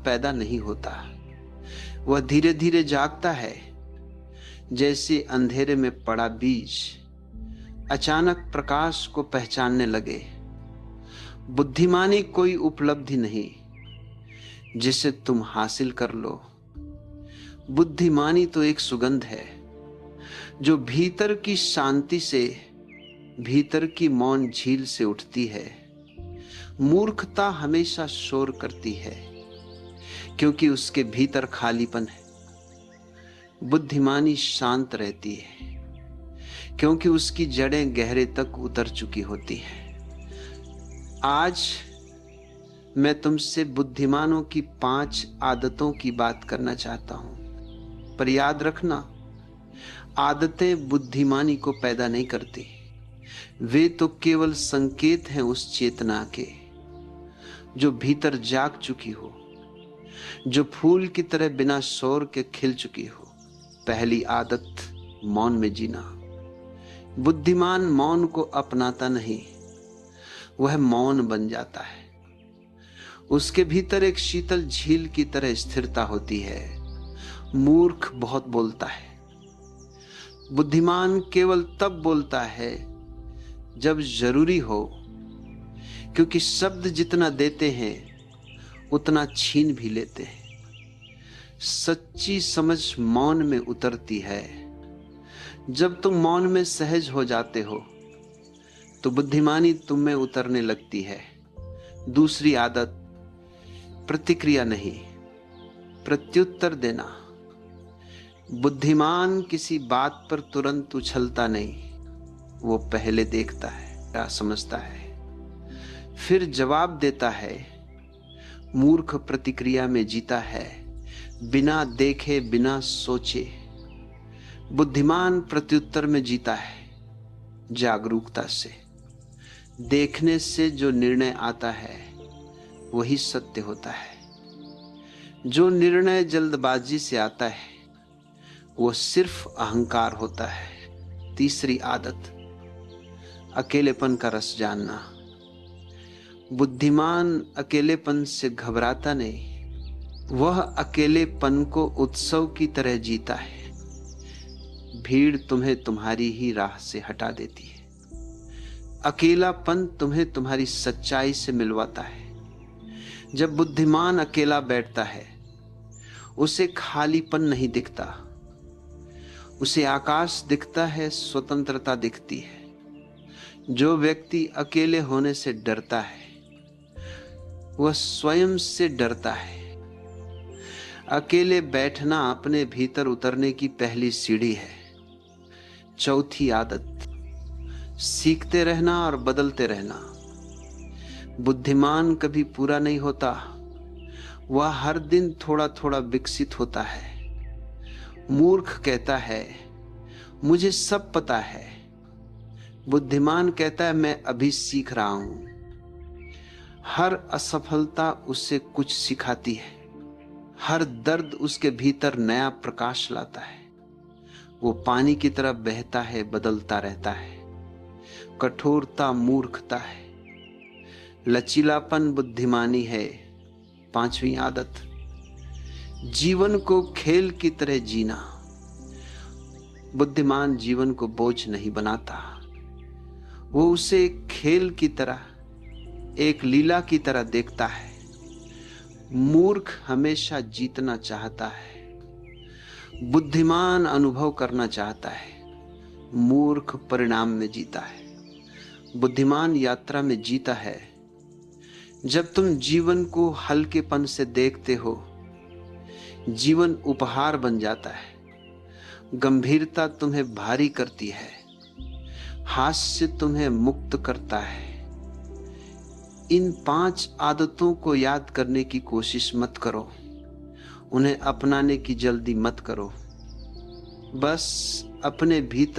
पैदा नहीं होता, वह धीरे धीरे जागता है, जैसे अंधेरे में पड़ा बीज अचानक प्रकाश को पहचानने लगे। बुद्धिमानी कोई उपलब्धि नहीं जिसे तुम हासिल कर लो। बुद्धिमानी तो एक सुगंध है जो भीतर की शांति से, भीतर की मौन झील से उठती है। मूर्खता हमेशा शोर करती है क्योंकि उसके भीतर खालीपन है। बुद्धिमानी शांत रहती है क्योंकि उसकी जड़ें गहरे तक उतर चुकी होती हैं। आज मैं तुमसे बुद्धिमानों की 5 आदतों की बात करना चाहता हूं, पर याद रखना, आदतें बुद्धिमानी को पैदा नहीं करती। वे तो केवल संकेत हैं उस चेतना के जो भीतर जाग चुकी हो, जो फूल की तरह बिना शोर के खिल चुकी हो। पहली आदत, मौन में जीना। बुद्धिमान मौन को अपनाता नहीं, वह मौन बन जाता है। उसके भीतर एक शीतल झील की तरह स्थिरता होती है। मूर्ख बहुत बोलता है, बुद्धिमान केवल तब बोलता है जब जरूरी हो, क्योंकि शब्द जितना देते हैं उतना छीन भी लेते हैं। सच्ची समझ मौन में उतरती है। जब तुम मौन में सहज हो जाते हो तो बुद्धिमानी तुम में उतरने लगती है। दूसरी आदत, प्रतिक्रिया नहीं, प्रत्युत्तर देना। बुद्धिमान किसी बात पर तुरंत उछलता नहीं, वो पहले देखता है, क्या समझता है, फिर जवाब देता है। मूर्ख प्रतिक्रिया में जीता है, बिना देखे, बिना सोचे। बुद्धिमान प्रत्युत्तर में जीता है, जागरूकता से। देखने से जो निर्णय आता है वही सत्य होता है। जो निर्णय जल्दबाजी से आता है वो सिर्फ अहंकार होता है। तीसरी आदत, अकेलेपन का रस जानना। बुद्धिमान अकेलेपन से घबराता नहीं, वह अकेलेपन को उत्सव की तरह जीता है। भीड़ तुम्हें तुम्हारी ही राह से हटा देती है, अकेलापन तुम्हें तुम्हारी सच्चाई से मिलवाता है। जब बुद्धिमान अकेला बैठता है उसे खालीपन नहीं दिखता, उसे आकाश दिखता है, स्वतंत्रता दिखती है। जो व्यक्ति अकेले होने से डरता है वह स्वयं से डरता है। अकेले बैठना अपने भीतर उतरने की पहली सीढ़ी है। चौथी आदत, सीखते रहना और बदलते रहना। बुद्धिमान कभी पूरा नहीं होता, वह हर दिन थोड़ा थोड़ा विकसित होता है। मूर्ख कहता है मुझे सब पता है, बुद्धिमान कहता है मैं अभी सीख रहा हूं। हर असफलता उससे कुछ सिखाती है, हर दर्द उसके भीतर नया प्रकाश लाता है। वो पानी की तरह बहता है, बदलता रहता है। कठोरता मूर्खता है, लचीलापन बुद्धिमानी है। पांचवी आदत, जीवन को खेल की तरह जीना। बुद्धिमान जीवन को बोझ नहीं बनाता, वो उसे एक खेल की तरह, एक लीला की तरह देखता है। मूर्ख हमेशा जीतना चाहता है, बुद्धिमान अनुभव करना चाहता है। मूर्ख परिणाम में जीता है, बुद्धिमान यात्रा में जीता है। जब तुम जीवन को हल्केपन से देखते हो, जीवन उपहार बन जाता है। गंभीरता तुम्हें भारी करती है, हास्य तुम्हें मुक्त करता है। इन 5 आदतों को याद करने की कोशिश मत करो, उन्हें अपनाने की जल्दी मत करो। बस अपने भीतर